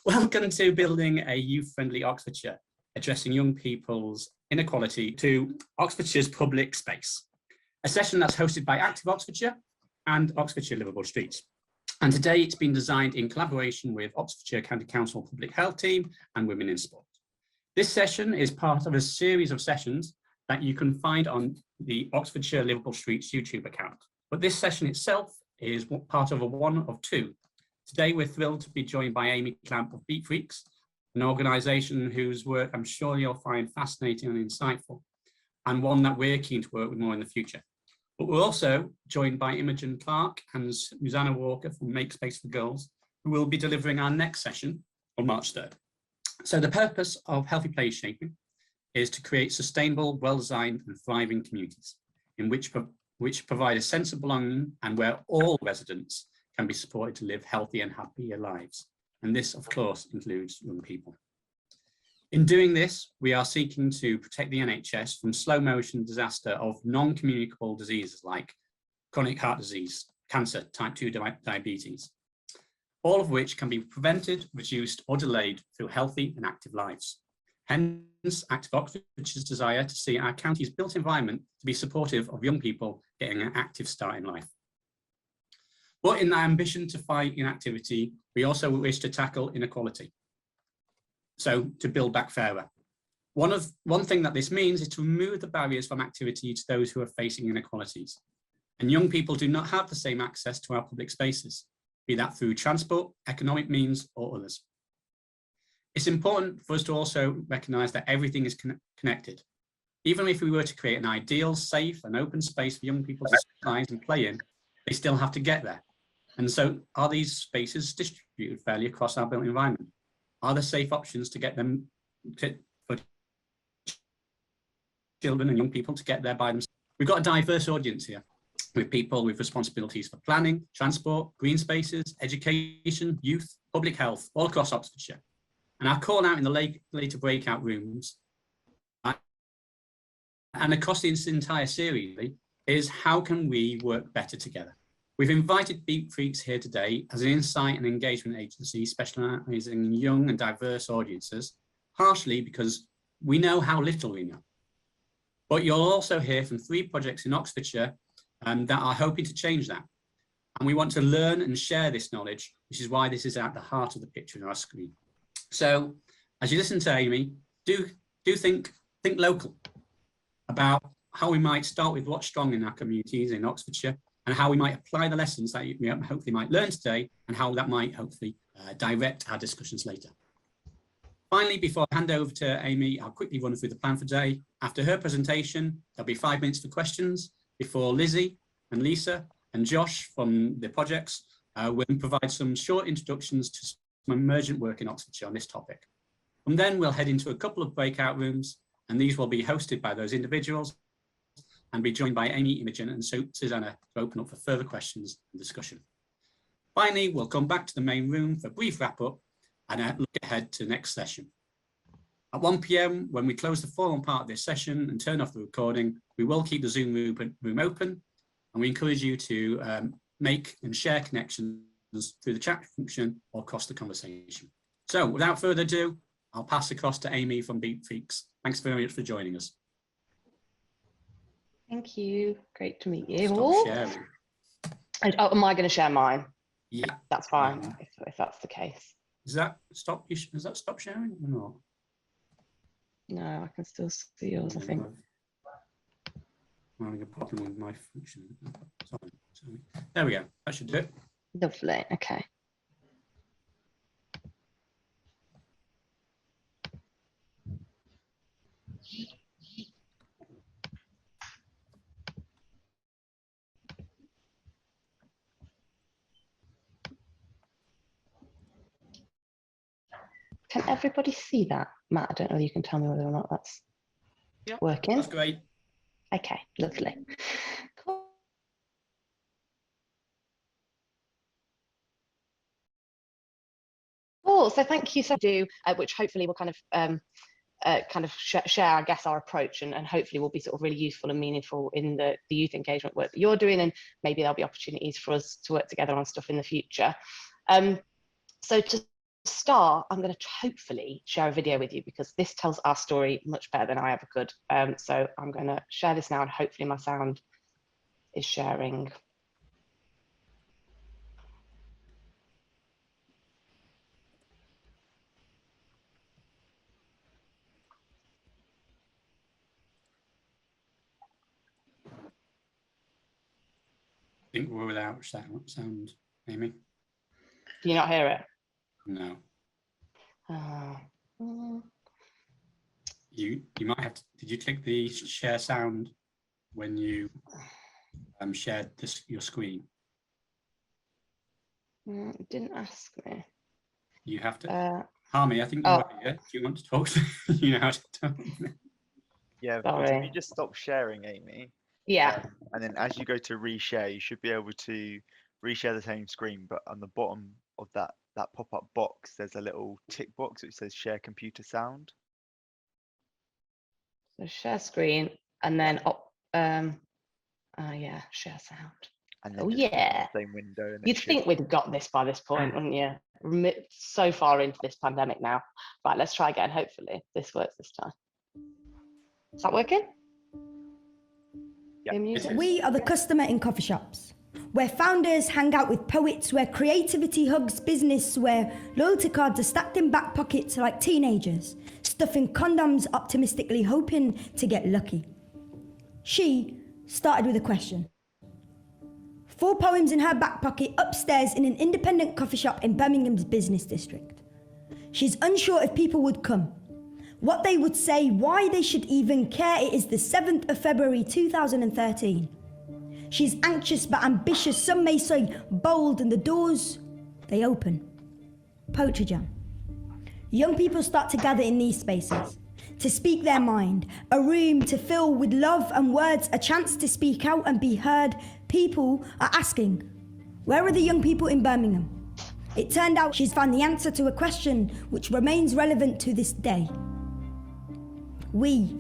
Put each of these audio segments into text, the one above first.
Welcome to Building a Youth-Friendly Oxfordshire, addressing young people's inequality to Oxfordshire's public space. A session that's hosted by Active Oxfordshire and Oxfordshire Livable Streets. And today it's been designed in collaboration with Oxfordshire County Council Public Health Team and Women in Sport. This session is part of a series of sessions that you can find on the Oxfordshire Livable Streets YouTube account. But this session itself is part of a one of two. Today we're thrilled to be joined by Amy Clamp of BeatFreeks, an organisation whose work I'm sure you'll find fascinating and insightful, and one that we're keen to work with more in the future. But we're also joined by Imogen Clark and Susanna Walker from Make Space for Girls, who will be delivering our next session on March 3rd. So the purpose of Healthy Place Shaping is to create sustainable, well-designed and thriving communities in which provide a sense of belonging and where all residents can be supported to live healthy and happier lives. And this, of course, includes young people. In doing this, we are seeking to protect the NHS from slow motion disaster of non-communicable diseases like chronic heart disease, cancer, type 2 diabetes, all of which can be prevented, reduced or delayed through healthy and active lives. Hence, Active Oxfordshire's desire to see our county's built environment to be supportive of young people getting an active start in life. But in that ambition to fight inactivity, we also wish to tackle inequality. So to build back fairer. One thing that this means is to remove the barriers from activity to those who are facing inequalities. And young people do not have the same access to our public spaces, be that through transport, economic means, or others. It's important for us to also recognise that everything is connected. Even if we were to create an ideal, safe and open space for young people to socialise and play in, they still have to get there. And so are these spaces distributed fairly across our built environment? Are there safe options to get them for children and young people to get there by themselves? We've got a diverse audience here with people with responsibilities for planning, transport, green spaces, education, youth, public health, all across Oxfordshire. And our call out in the later breakout rooms and across this entire series is how can we work better together? We've invited BeatFreeks here today as an insight and engagement agency specialising in young and diverse audiences, partially because we know how little we know. But you'll also hear from 3 projects in Oxfordshire that are hoping to change that. And we want to learn and share this knowledge, which is why this is at the heart of the picture on our screen. So as you listen to Amy, do think local about how we might start with what's strong in our communities in Oxfordshire, and how we might apply the lessons that we hopefully might learn today, and how that might hopefully direct our discussions later. Finally, before I hand over to Amy, I'll quickly run through the plan for today. After her presentation, there'll be 5 minutes for questions before Lizzie and Lisa and Josh from the projects will provide some short introductions to some emergent work in Oxfordshire on this topic. From then we'll head into a couple of breakout rooms, and these will be hosted by those individuals and be joined by Amy, Imogen and Susanna to open up for further questions and discussion. Finally, we'll come back to the main room for a brief wrap up and look ahead to the next session. At 1 p.m, when we close the formal part of this session and turn off the recording, we will keep the Zoom room open, and we encourage you to make and share connections through the chat function or across the conversation. So without further ado, I'll pass across to Amy from BeatFreeks. Thanks very much for joining us. Thank you. Great to meet you. Stop sharing. Oh, am I going to share mine? Yeah, that's fine. If that's the case. Does that stop sharing or not? No, I can still see yours. I think. I'm having a problem with my function. Sorry. There we go. That should do it. Lovely. Okay. Can everybody see that? Matt, I don't know if you can tell me whether or not that's working. That's great. Okay, lovely. Cool. Cool. So thank you so much, which hopefully will kind of share, I guess, our approach and hopefully will be sort of really useful and meaningful in the youth engagement work that you're doing, and maybe there'll be opportunities for us to work together on stuff in the future. So to start, I'm going to hopefully share a video with you because this tells our story much better than I ever could. So I'm going to share this now and hopefully my sound is sharing. I think we're without sound, Amy. Do you not hear it? No. Mm. You might have to, did you click the share sound when you shared your screen? It didn't ask me. You have to. Harmy, I think you are here. Do you want to talk? You know how to talk. Yeah, Sorry. so if you just stop sharing, Amy. Yeah. And then as you go to reshare, you should be able to reshare the same screen, but on the bottom of that pop-up box, there's a little tick box which says share computer sound. So share screen and then yeah, share sound. And then Oh just yeah. the same window. And You'd think we'd got this by this point, wouldn't you? So far into this pandemic now. Right, let's try again. Hopefully this works this time. Is that working? Yeah. We are the customer in coffee shops, where founders hang out with poets, where creativity hugs business, where loyalty cards are stacked in back pockets like teenagers, stuffing condoms optimistically hoping to get lucky. She started with a question. 4 poems in her back pocket upstairs in an independent coffee shop in Birmingham's business district. She's unsure if people would come, what they would say, why they should even care. It is the 7th of February 2013. She's anxious but ambitious, some may say bold, and the doors, they open. Poetry Jam. Young people start to gather in these spaces, to speak their mind, a room to fill with love and words, a chance to speak out and be heard. People are asking, where are the young people in Birmingham? It turned out she's found the answer to a question which remains relevant to this day. We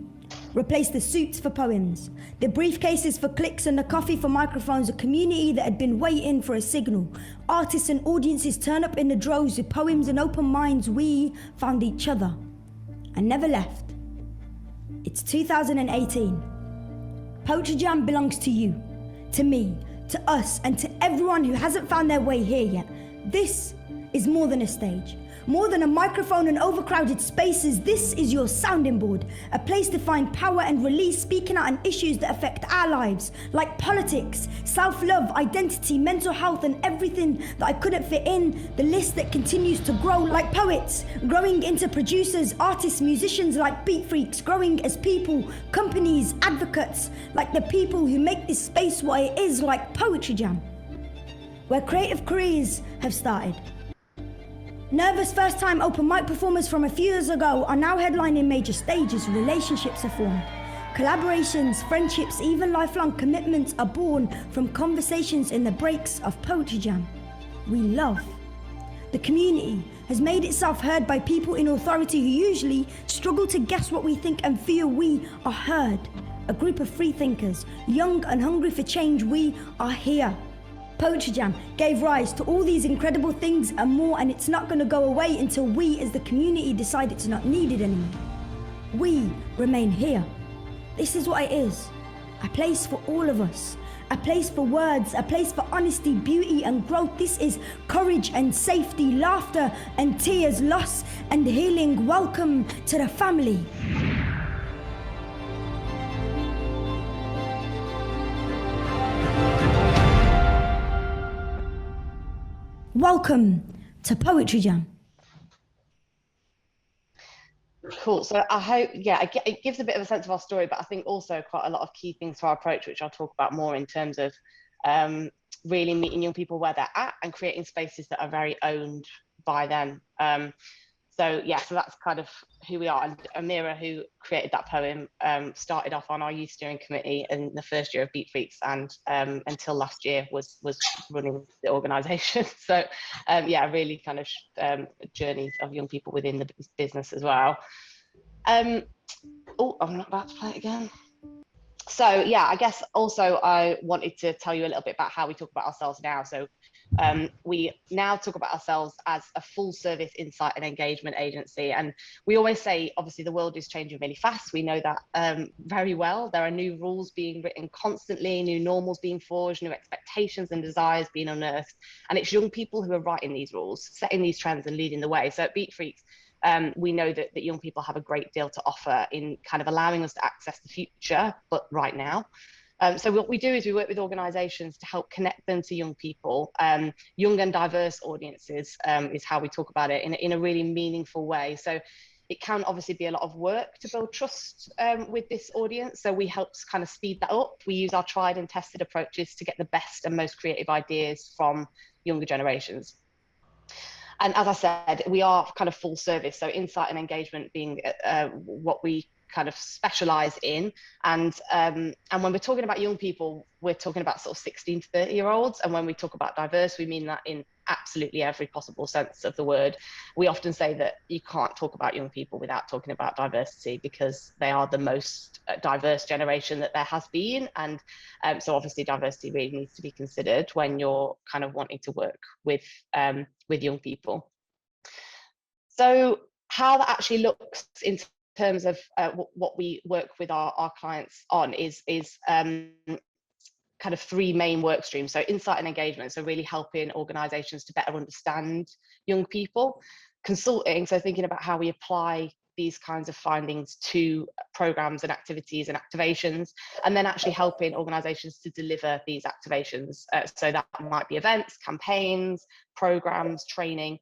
replaced the suits for poems, the briefcases for clicks and the coffee for microphones, a community that had been waiting for a signal. Artists and audiences turn up in the droves with poems and open minds. We found each other and never left. It's 2018. Poetry Jam belongs to you, to me, to us, and to everyone who hasn't found their way here yet. This is more than a stage, more than a microphone and overcrowded spaces. This is your sounding board, a place to find power and release, speaking out on issues that affect our lives, like politics, self-love, identity, mental health, and everything that I couldn't fit in. The list that continues to grow, like poets, growing into producers, artists, musicians, like BeatFreeks, growing as people, companies, advocates, like the people who make this space what it is, like Poetry Jam, where creative careers have started. Nervous first-time open mic performers from a few years ago are now headlining major stages. Relationships are formed. Collaborations, friendships, even lifelong commitments are born from conversations in the breaks of Poetry Jam. We love. The community has made itself heard by people in authority who usually struggle to guess what we think and feel. We are heard. A group of free thinkers, young and hungry for change. We are here. Poetry Jam gave rise to all these incredible things and more, and it's not going to go away until we as the community decide it's not needed anymore. We remain here. This is what it is. A place for all of us. A place for words, a place for honesty, beauty and growth. This is courage and safety, laughter and tears, loss and healing. Welcome to the family. Welcome to Poetry Jam. Cool. So I hope, yeah, it gives a bit of a sense of our story, but I think also quite a lot of key things to our approach, which I'll talk about more in terms of really meeting young people where they're at and creating spaces that are very owned by them. So yeah, so that's kind of who we are. And Amira, who created that poem, started off on our youth steering committee in the first year of BeatFreeks, and until last year was running the organisation. So yeah, really kind of journeys of young people within the business as well. Oh, I'm not about to play it again. So yeah, I guess also I wanted to tell you a little bit about how we talk about ourselves now. So We now talk about ourselves as a full service insight and engagement agency. And we always say, obviously, the world is changing really fast. We know that very well. There are new rules being written constantly, new normals being forged, new expectations and desires being unearthed. And it's young people who are writing these rules, setting these trends and leading the way. So at BeatFreeks, we know that young people have a great deal to offer in kind of allowing us to access the future, but right now. So what we do is we work with organisations to help connect them to young people, young and diverse audiences is how we talk about it in a really meaningful way. So it can obviously be a lot of work to build trust with this audience. So we help kind of speed that up. We use our tried and tested approaches to get the best and most creative ideas from younger generations. And as I said, we are kind of full service. So insight and engagement being what we kind of specialize in. And when we're talking about young people, we're talking about sort of 16 to 30-year-olds. And when we talk about diverse, we mean that in absolutely every possible sense of the word. We often say that you can't talk about young people without talking about diversity, because they are the most diverse generation that there has been. And so obviously diversity really needs to be considered when you're kind of wanting to work with young people. So how that actually looks in terms of what we work with our clients on is kind of three main work streams. So insight and engagement, so really helping organisations to better understand young people. Consulting, so thinking about how we apply these kinds of findings to programs and activities and activations, and then actually helping organisations to deliver these activations. So that might be events, campaigns, programs, training.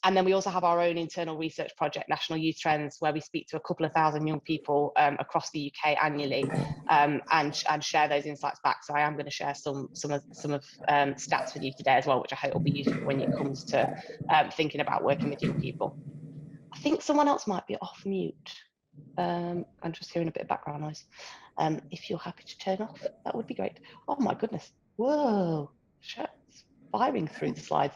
And then we also have our own internal research project, National Youth Trends, where we speak to a couple of thousand young people across the UK annually, and share those insights back. So I am going to share some of stats with you today as well, which I hope will be useful when it comes to thinking about working with young people. I think someone else might be off mute. I'm just hearing a bit of background noise. If you're happy to turn off, that would be great. Oh my goodness! Whoa! Shit. Firing through the slides.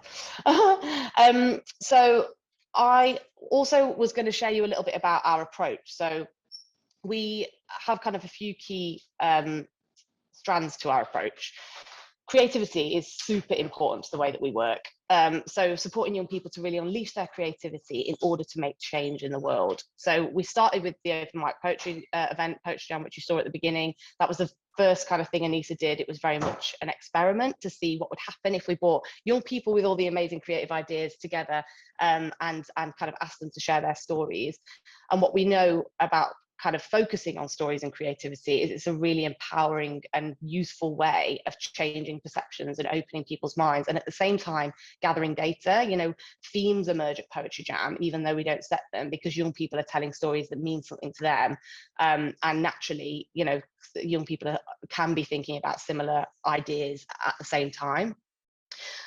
So I also was going to share you a little bit about our approach. So we have kind of a few key strands to our approach. Creativity is super important to the way that we work. So supporting young people to really unleash their creativity in order to make change in the world. So we started with the open mic poetry event, Poetry Jam, which you saw at the beginning. That was the first kind of thing Anissa did. It was very much an experiment to see what would happen if we brought young people with all the amazing creative ideas together and kind of asked them to share their stories. And what we know about kind of focusing on stories and creativity is it's a really empowering and useful way of changing perceptions and opening people's minds, and at the same time gathering data. You know, themes emerge at Poetry Jam even though we don't set them, because young people are telling stories that mean something to them, and naturally, you know, young people can be thinking about similar ideas at the same time.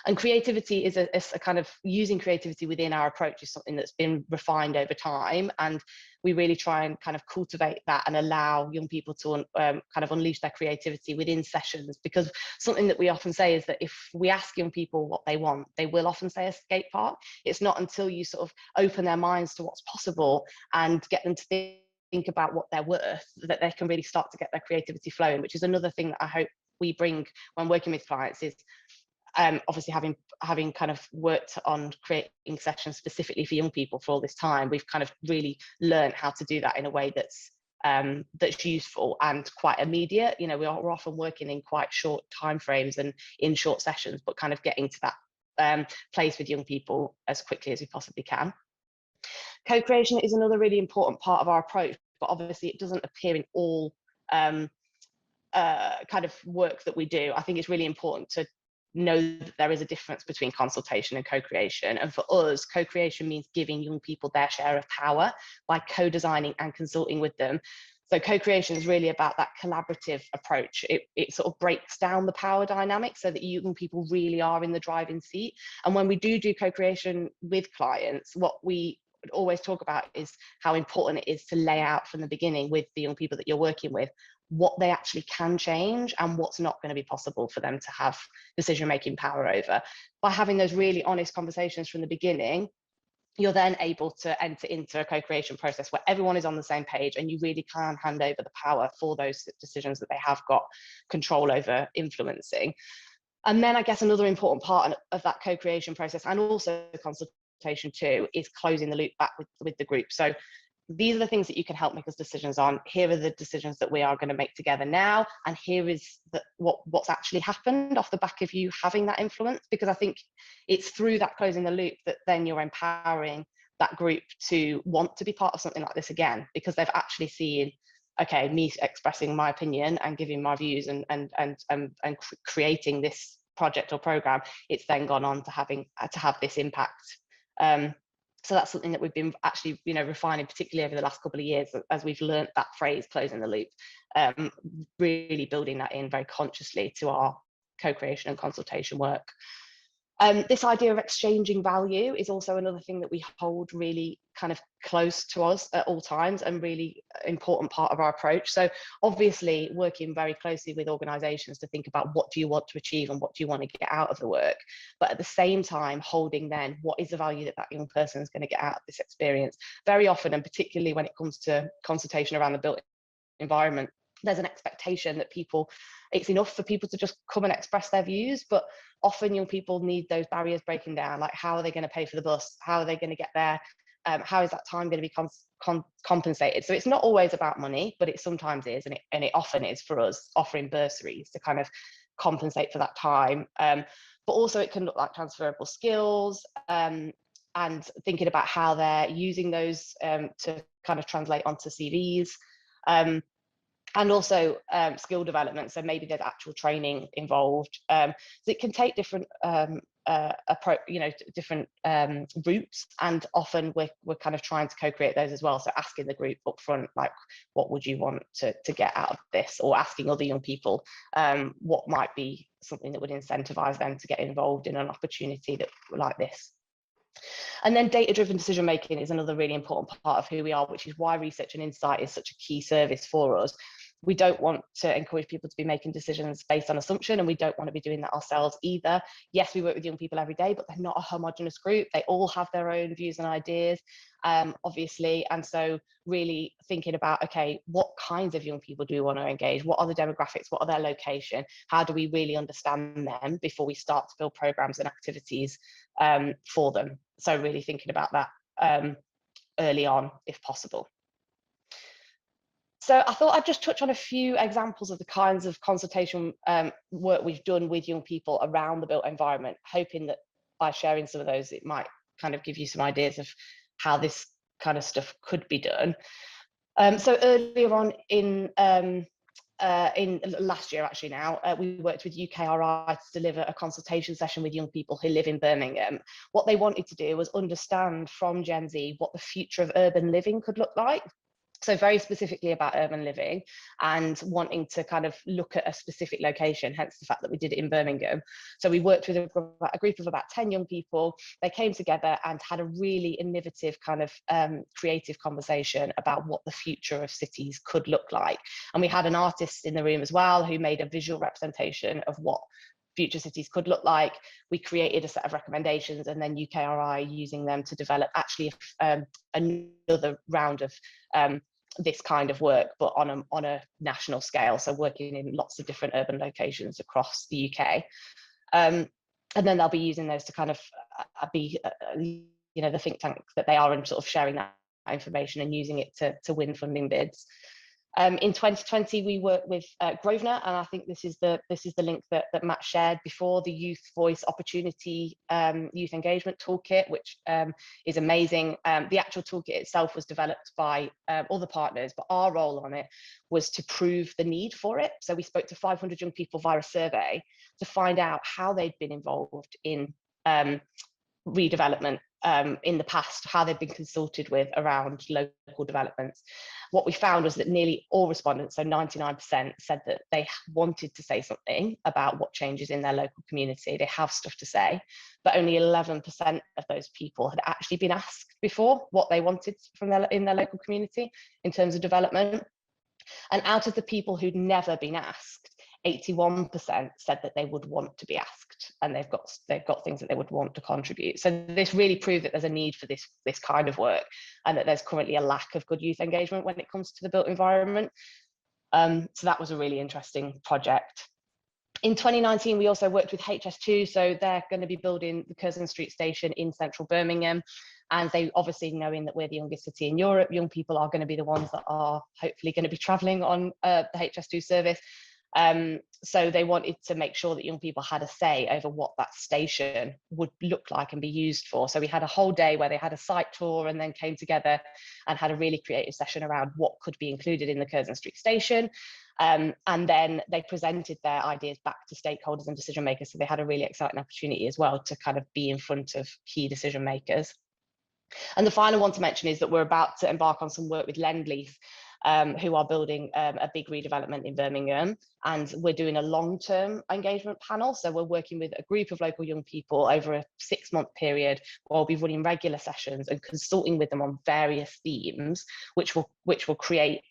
And creativity is a kind of using creativity within our approach is something that's been refined over time, and we really try and kind of cultivate that and allow young people to kind of unleash their creativity within sessions. Because something that we often say is that if we ask young people what they want, they will often say a skate park. It's not until you sort of open their minds to what's possible and get them to think about what they're worth that they can really start to get their creativity flowing, which is another thing that I hope we bring when working with clients is obviously having kind of worked on creating sessions specifically for young people for all this time, we've kind of really learned how to do that in a way that's useful and quite immediate. You know, we're often working in quite short timeframes and in short sessions, but kind of getting to that place with young people as quickly as we possibly can. Co-creation is another really important part of our approach, but obviously it doesn't appear in all kind of work that we do. I think it's really important to know that there is a difference between consultation and co-creation. And for us, co-creation means giving young people their share of power by co-designing and consulting with them. So co-creation is really about that collaborative approach. It sort of breaks down the power dynamic so that young people really are in the driving seat. And when we do co-creation with clients, what we always talk about is how important it is to lay out from the beginning with the young people that you're working with what they actually can change and what's not going to be possible for them to have decision-making power over. By having those really honest conversations from the beginning, you're then able to enter into a co-creation process where everyone is on the same page and you really can hand over the power for those decisions that they have got control over influencing. And then I guess another important part of that co-creation process, and also consultation too, is closing the loop back with the group. So these are the things that you can help make us decisions on. Here are the decisions that we are going to make together now, and here is what's actually happened off the back of you having that influence. Because I think it's through that closing the loop that then you're empowering that group to want to be part of something like this again, because they've actually seen, okay, me expressing my opinion and giving my views and creating this project or program, it's then gone on to have this impact. So that's something that we've been actually, refining, particularly over the last couple of years, as we've learnt that phrase, closing the loop, really building that in very consciously to our co-creation and consultation work. This idea of exchanging value is also another thing that we hold really kind of close to us at all times, and really important part of our approach. So obviously working very closely with organisations to think about what do you want to achieve and what do you want to get out of the work, but at the same time holding then what is the value that young person is going to get out of this experience. Very often, and particularly when it comes to consultation around the built environment, there's an expectation that it's enough for people to just come and express their views, but often young people need those barriers breaking down, like how are they going to pay for the bus, how are they going to get there, how is that time going to be compensated. So it's not always about money, but it sometimes is, and it often is for us, offering bursaries to kind of compensate for that time. But also it can look like transferable skills, and thinking about how they're using those to kind of translate onto CVs. And also skill development. So maybe there's actual training involved. So it can take different different routes, and often we're kind of trying to co-create those as well. So asking the group up front, like, what would you want to get out of this, or asking other young people what might be something that would incentivize them to get involved in an opportunity like this. And then data-driven decision making is another really important part of who we are, which is why research and insight is such a key service for us. We don't want to encourage people to be making decisions based on assumption, and we don't want to be doing that ourselves either. Yes, we work with young people every day, but they're not a homogenous group. They all have their own views and ideas, obviously. And so really thinking about, okay, what kinds of young people do we want to engage? What are the demographics? What are their location? How do we really understand them before we start to build programs and activities for them? So really thinking about that early on, if possible. So I thought I'd just touch on a few examples of the kinds of consultation work we've done with young people around the built environment, hoping that by sharing some of those, it might kind of give you some ideas of how this kind of stuff could be done. So earlier on in last year, actually now, we worked with UKRI to deliver a consultation session with young people who live in Birmingham. What they wanted to do was understand from Gen Z what the future of urban living could look like. So very specifically about urban living, and wanting to kind of look at a specific location, hence the fact that we did it in Birmingham. So we worked with a group of about 10 young people. They came together and had a really innovative kind of creative conversation about what the future of cities could look like. And we had an artist in the room as well who made a visual representation of what future cities could look like. We created a set of recommendations, and then UKRI using them to develop actually another round of this kind of work, but on a national scale, so working in lots of different urban locations across the UK. And then they'll be using those to kind of be the think tank that they are, and sort of sharing that information and using it to win funding bids. In 2020, we worked with Grosvenor, and I think this is the link that Matt shared before, the Youth Voice Opportunity Youth Engagement Toolkit, which is amazing. The actual toolkit itself was developed by other partners, but our role on it was to prove the need for it. So we spoke to 500 young people via a survey to find out how they'd been involved in redevelopment in the past, how they've been consulted with around local developments. What we found was that nearly all respondents, so 99%, said that they wanted to say something about what changes in their local community. They have stuff to say, but only 11% of those people had actually been asked before what they wanted from in their local community in terms of development. And out of the people who'd never been asked, 81% said that they would want to be asked, and they've got things that they would want to contribute. So this really proved that there's a need for this kind of work, and that there's currently a lack of good youth engagement when it comes to the built environment. So that was a really interesting project. In 2019, we also worked with HS2, so they're going to be building the Curzon Street station in central Birmingham. And they obviously, knowing that we're the youngest city in Europe, young people are going to be the ones that are hopefully going to be travelling on the HS2 service. So they wanted to make sure that young people had a say over what that station would look like and be used for. So we had a whole day where they had a site tour and then came together and had a really creative session around what could be included in the Curzon Street station. And then they presented their ideas back to stakeholders and decision makers. So they had a really exciting opportunity as well to kind of be in front of key decision makers. And the final one to mention is that we're about to embark on some work with Lenthal, who are building a big redevelopment in Birmingham, and we're doing a long-term engagement panel. So we're working with a group of local young people over a 6-month period, where we'll be running regular sessions and consulting with them on various themes, which will create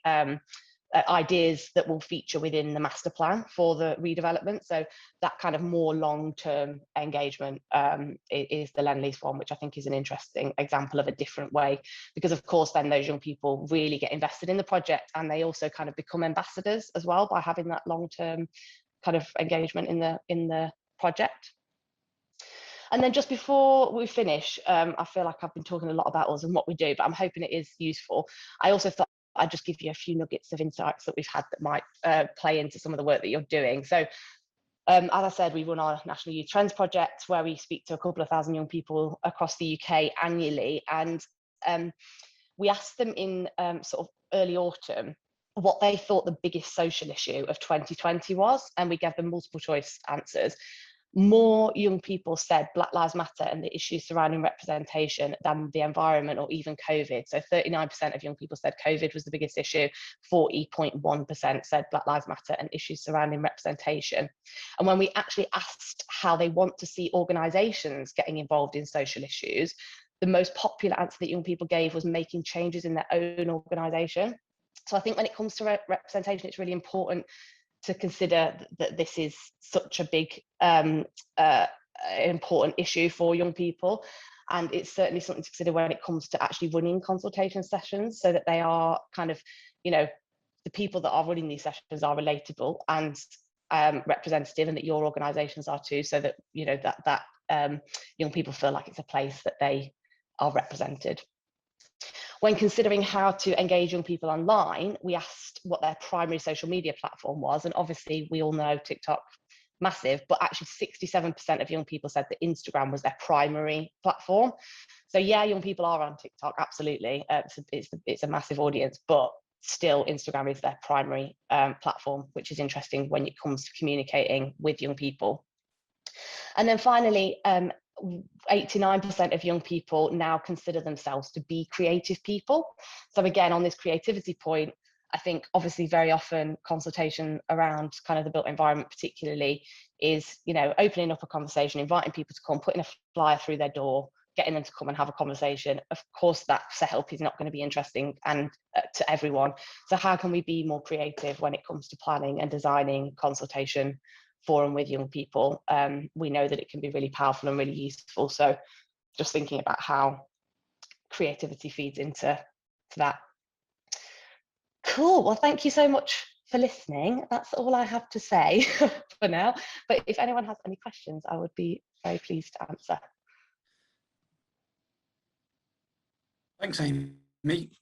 ideas that will feature within the master plan for the redevelopment. So that kind of more long-term engagement is the Lend-Lease one, which I think is an interesting example of a different way, because of course then those young people really get invested in the project, and they also kind of become ambassadors as well by having that long-term kind of engagement in the project. And then just before we finish, I feel like I've been talking a lot about us and what we do, but I'm hoping it is useful. I also thought I'd just give you a few nuggets of insights that we've had that might play into some of the work that you're doing. So as I said, we run our National Youth Trends project, where we speak to a couple of thousand young people across the UK annually. And we asked them in sort of early autumn what they thought the biggest social issue of 2020 was, and we gave them multiple choice answers. More young people said Black Lives Matter and the issues surrounding representation than the environment or even COVID. So 39% of young people said COVID was the biggest issue, 40.1% said Black Lives Matter and issues surrounding representation. And when we actually asked how they want to see organisations getting involved in social issues, the most popular answer that young people gave was making changes in their own organisation. So I think when it comes to representation, it's really important to consider that this is such a big important issue for young people, and it's certainly something to consider when it comes to actually running consultation sessions, so that they are kind of, you know, the people that are running these sessions are relatable and representative, and that your organisations are too, so that, you know, that young people feel like it's a place that they are represented. When considering how to engage young people online, we asked what their primary social media platform was. And obviously we all know TikTok, massive, but actually 67% of young people said that Instagram was their primary platform. So yeah, young people are on TikTok, absolutely. It's a massive audience, but still Instagram is their primary platform, which is interesting when it comes to communicating with young people. And then finally, 89% of young people now consider themselves to be creative people. So again, on this creativity point, I think obviously very often consultation around kind of the built environment particularly is, you know, opening up a conversation, inviting people to come, putting a flyer through their door, getting them to come and have a conversation. Of course, that setup is not going to be interesting and to everyone. So how can we be more creative when it comes to planning and designing consultation forum with young people? We know that it can be really powerful and really useful. So just thinking about how creativity feeds into that. Cool. Well, thank you so much for listening. That's all I have to say for now. But if anyone has any questions, I would be very pleased to answer. Thanks, Amy.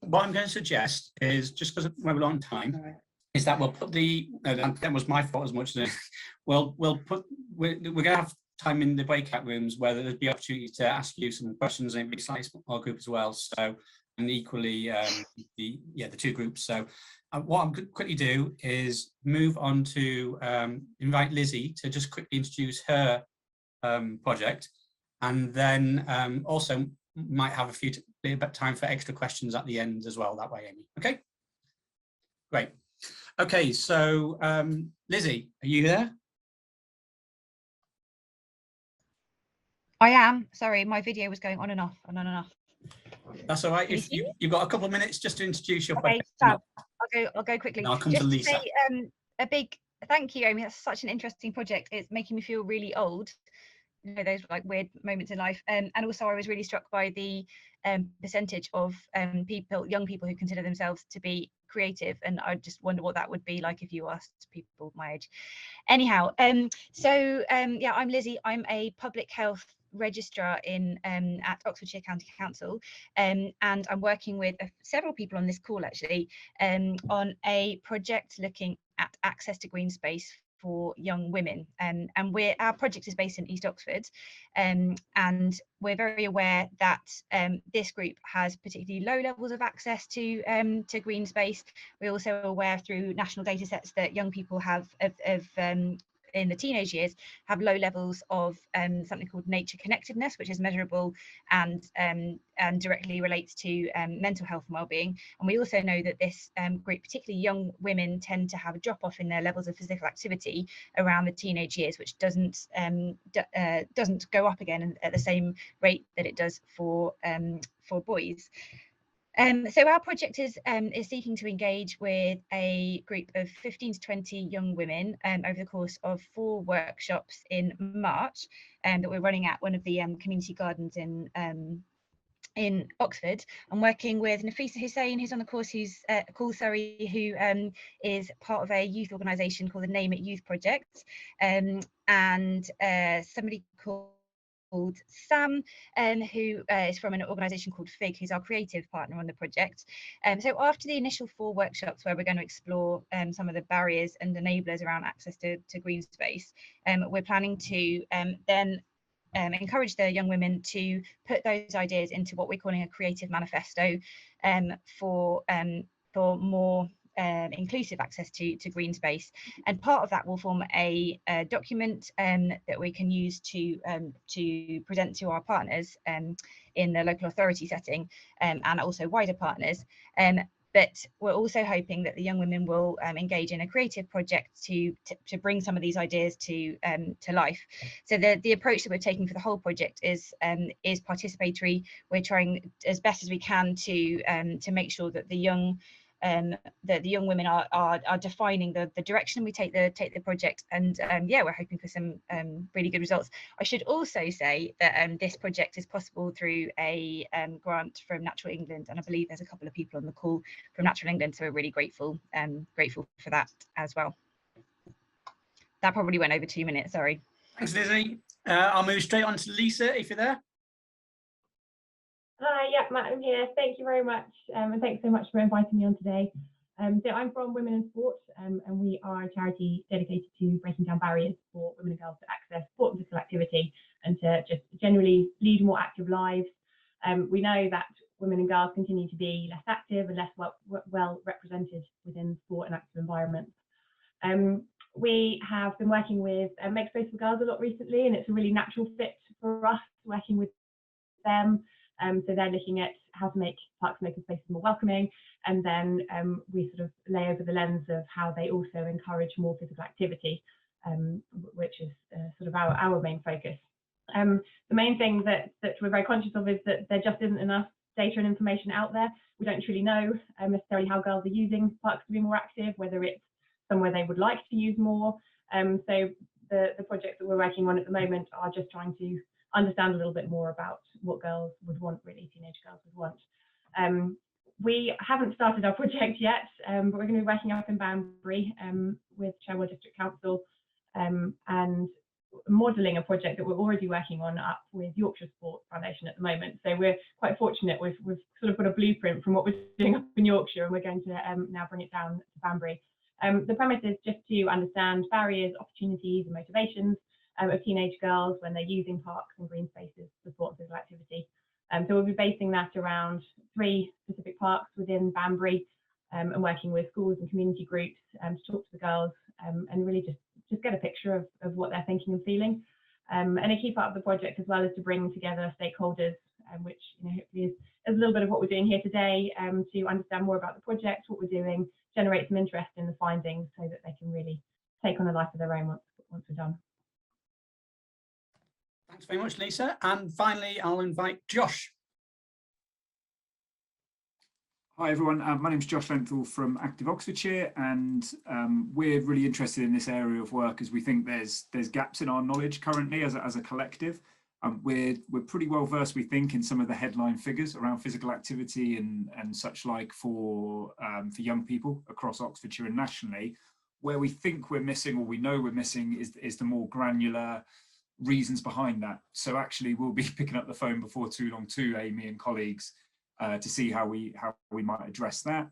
What I'm going to suggest is, just because we're on time, is that we'll put that was my fault as much as we're going to have time in the breakout rooms where there'll be opportunity to ask you some questions in a slightly smaller group as well. So, and equally the two groups. So what I'm going to quickly do is move on to invite Lizzie to just quickly introduce her project, and then also might have a bit of time for extra questions at the end as well, that way, Amy. Okay, great. Okay, so Lizzie, are you there? I am. Sorry, my video was going on and off and on and off. That's all right. If you've got a couple of minutes just to introduce your project. I'll go quickly. I'll come just to Lisa. To say, a big thank you, Amy. That's such an interesting project. It's making me feel really old. those like weird moments in life. And also I was really struck by the percentage of young people who consider themselves to be creative, and I just wonder what that would be like if you asked people my age. Anyhow, yeah, I'm Lizzie. I'm a public health registrar at Oxfordshire County Council, and I'm working with several people on this call actually on a project looking at access to green space for young women, and our project is based in East Oxford, and we're very aware that this group has particularly low levels of access to green space. We're also aware through national data sets that young people have in the teenage years have low levels of something called nature connectedness, which is measurable and directly relates to mental health and well-being. And we also know that this group, particularly young women, tend to have a drop-off in their levels of physical activity around the teenage years, which doesn't go up again at the same rate that it does for boys. So our project is seeking to engage with a group of 15 to 20 young women over the course of 4 workshops in March that we're running at one of the community gardens in Oxford. I'm working with Nafisa Hussain, who's on the course, who is part of a youth organisation called the Name It Youth Project, and somebody called Sam, who is from an organisation called FIG, who's our creative partner on the project. So after the initial 4 workshops where we're going to explore some of the barriers and enablers around access to green space, we're planning to then encourage the young women to put those ideas into what we're calling a creative manifesto for more inclusive access to green space, and part of that will form a document that we can use to present to our partners in the local authority setting, and also wider partners. But we're also hoping that the young women will engage in a creative project to bring some of these ideas to life. So the approach that we're taking for the whole project is participatory. We're trying as best as we can to make sure that the young women are defining the direction we take the project, and yeah, we're hoping for some really good results. I should also say that this project is possible through a grant from Natural England, and I believe there's a couple of people on the call from Natural England, so we're really grateful for that as well. That probably went over 2 minutes, sorry. Thanks, Lizzie. I'll move straight on to Lisa, if you're there. Hi, yeah, Matt, I'm here. Thank you very much, and thanks so much for inviting me on today. So I'm from Women in Sport, and we are a charity dedicated to breaking down barriers for women and girls to access sport and physical activity and to just generally lead more active lives. We know that women and girls continue to be less active and less well represented within sport and active environments. We have been working with Make Space for Girls a lot recently, and it's a really natural fit for us working with them. So they're looking at how to make parks and open spaces more welcoming, and then we sort of lay over the lens of how they also encourage more physical activity, which is sort of our main focus. The main thing that we're very conscious of is that there just isn't enough data and information out there. We don't truly know necessarily how girls are using parks to be more active, whether it's somewhere they would like to use more. So the projects that we're working on at the moment are just trying to understand a little bit more about what girls would want, really, teenage girls would want. We haven't started our project yet, but we're going to be working up in Banbury with Cherwell District Council and modelling a project that we're already working on up with Yorkshire Sport Foundation at the moment. So we're quite fortunate. We've sort of got a blueprint from what we're doing up in Yorkshire, and we're going to now bring it down to Banbury. The premise is just to understand barriers, opportunities and motivations of teenage girls when they're using parks and green spaces for sport and physical activity. So we'll be basing that around 3 specific parks within Banbury, and working with schools and community groups to talk to the girls and really just get a picture of what they're thinking and feeling. And a key part of the project as well is to bring together stakeholders, which hopefully is a little bit of what we're doing here today, to understand more about the project, what we're doing, generate some interest in the findings so that they can really take on a life of their own once we're done. Thanks very much, Lisa. And finally, I'll invite Josh. Hi everyone, my name's Josh Lenthal from Active Oxfordshire, and we're really interested in this area of work as we think there's gaps in our knowledge currently as a collective. We're pretty well versed, we think, in some of the headline figures around physical activity and such like for young people across Oxfordshire and nationally. Where we think we're missing, or we know we're missing, is the more granular reasons behind that. So actually we'll be picking up the phone before too long to Amy and colleagues to see how we might address that.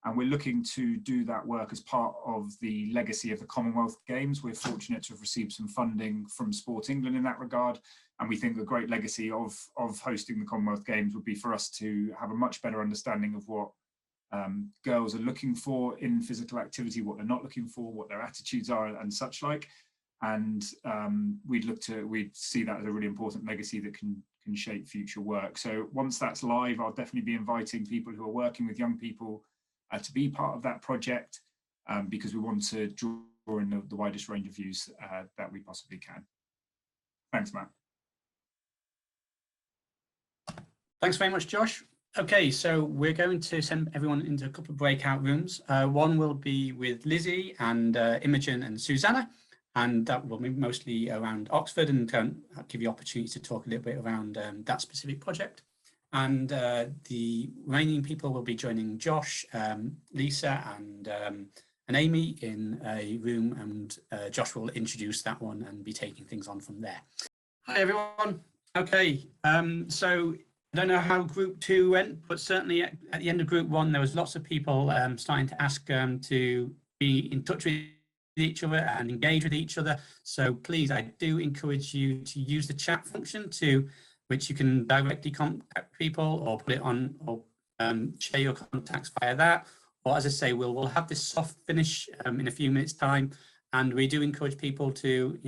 And we're looking to do that work as part of the legacy of the Commonwealth Games. We're fortunate to have received some funding from Sport England in that regard. And we think the great legacy of hosting the Commonwealth Games would be for us to have a much better understanding of what girls are looking for in physical activity, what they're not looking for, what their attitudes are and such like. And we'd see that as a really important legacy that can shape future work. So once that's live, I'll definitely be inviting people who are working with young people to be part of that project, because we want to draw in the widest range of views that we possibly can. Thanks, Matt. Thanks very much, Josh. Okay, so we're going to send everyone into a couple of breakout rooms. One will be with Lizzie and Imogen and Susanna, and that will be mostly around Oxford, and give you opportunity to talk a little bit around that specific project. And the remaining people will be joining Josh, Lisa and Amy in a room, and Josh will introduce that one and be taking things on from there. Hi everyone. Okay, so I don't know how group 2 went, but certainly at the end of group 1 there was lots of people starting to ask to be in touch with each other and engage with each other. So please, I do encourage you to use the chat function which you can directly contact people or put it on, or share your contacts via that. Or as I say, we'll have this soft finish in a few minutes time, and we do encourage people to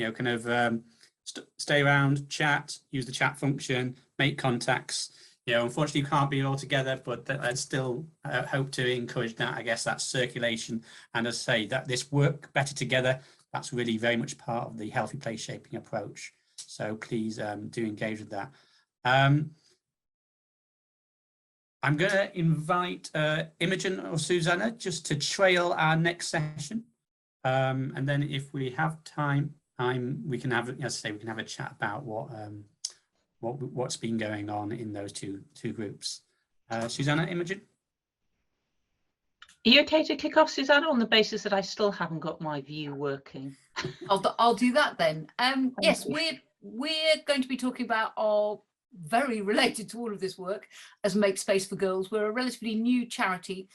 stay around, chat, use the chat function, make contacts. Unfortunately, you can't be all together, but I still hope to encourage that, I guess, that circulation. And as I say, that this work better together, that's really very much part of the healthy place shaping approach. So please do engage with that. I'm going to invite Imogen or Susanna just to trail our next session. And then if we have time, we can have, as I say, we can have a chat about what's been going on in those two groups. Susanna, Imogen? Are you okay to kick off, Susanna, on the basis that I still haven't got my view working? I'll do that then. Yes, we're going to be talking about our very related to all of this work as Make Space for Girls. We're a relatively new charity,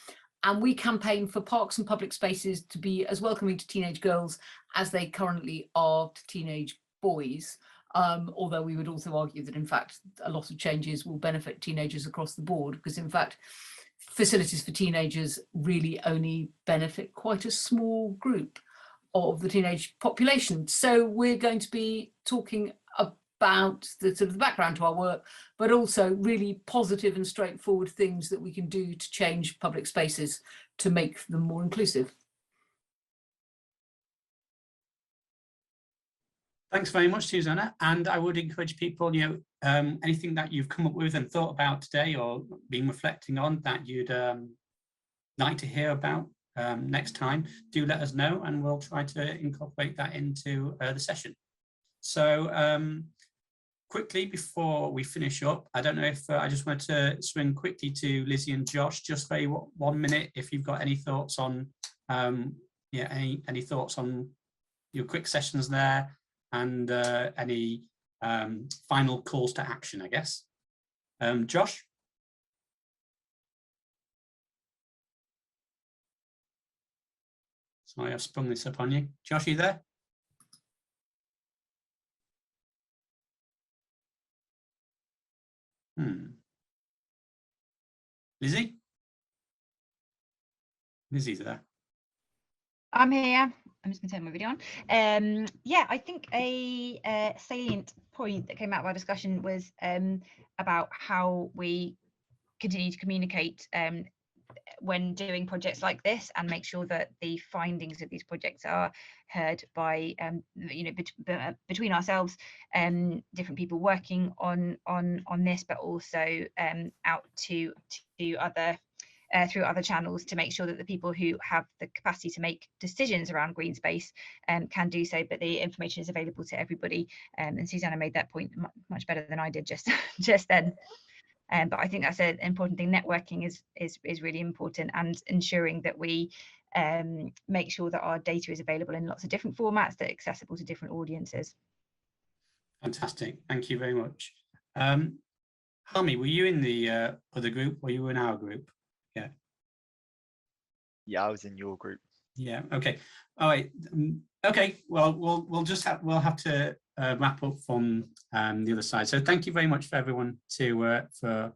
and we campaign for parks and public spaces to be as welcoming to teenage girls as they currently are to teenage boys. Although we would also argue that in fact a lot of changes will benefit teenagers across the board, because in fact facilities for teenagers really only benefit quite a small group of the teenage population. So we're going to be talking about the sort of the background to our work, but also really positive and straightforward things that we can do to change public spaces to make them more inclusive. Thanks very much, Susanna. And I would encourage people, anything that you've come up with and thought about today or been reflecting on that you'd like to hear about next time, do let us know, and we'll try to incorporate that into the session. So quickly, before we finish up, I don't know if I just wanted to swing quickly to Lizzie and Josh, just for 1 minute, if you've got any thoughts on, any thoughts on your quick sessions there, and any final calls to action, I guess. Josh? Sorry, I've sprung this up on you. Josh, are you there? Lizzie? Lizzie's there. I'm here. I'm just going to turn my video on. Yeah, I think a salient point that came out of our discussion was about how we continue to communicate when doing projects like this, and make sure that the findings of these projects are heard by between ourselves, different people working on this, but also out to other through other channels to make sure that the people who have the capacity to make decisions around green space can do so, but the information is available to everybody. And Susanna made that point much better than I did just then. But I think that's an important thing. Networking is really important, and ensuring that we make sure that our data is available in lots of different formats that are accessible to different audiences. Fantastic, thank you very much. Hami, were you in the other group, or you were in our group? Yeah. Yeah, I was in your group. Yeah. Okay. All right. Okay. Well, we'll have to wrap up from the other side. So thank you very much for everyone for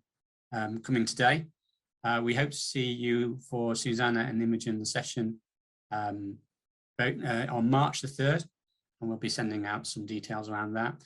coming today. We hope to see you for Susanna and Imogen session on March the 3rd, and we'll be sending out some details around that.